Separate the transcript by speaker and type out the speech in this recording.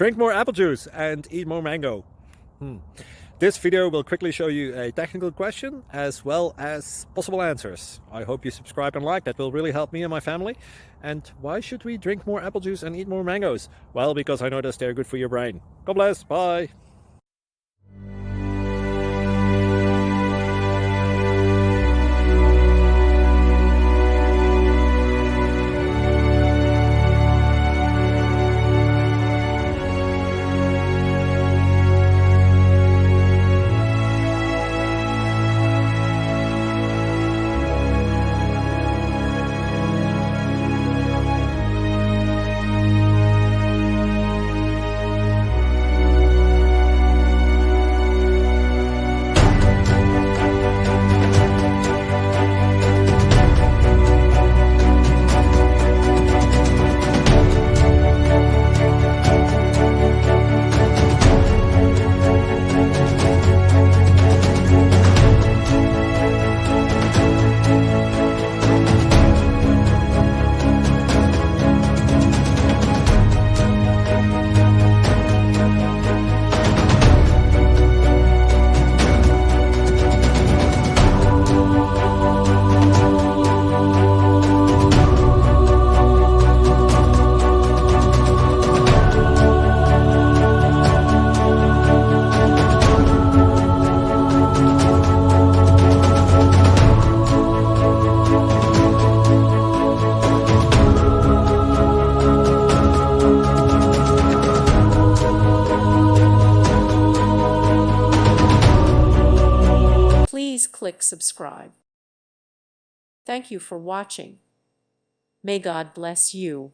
Speaker 1: Drink more apple juice and eat more mango. This video will quickly show you a technical question as well as possible answers. I hope you subscribe and like, that will really help me and my family. And why should we drink more apple juice and eat more mangoes? Well, because I noticed they're good for your brain. God bless, bye.
Speaker 2: Please click subscribe. Thank you for watching. May God bless you.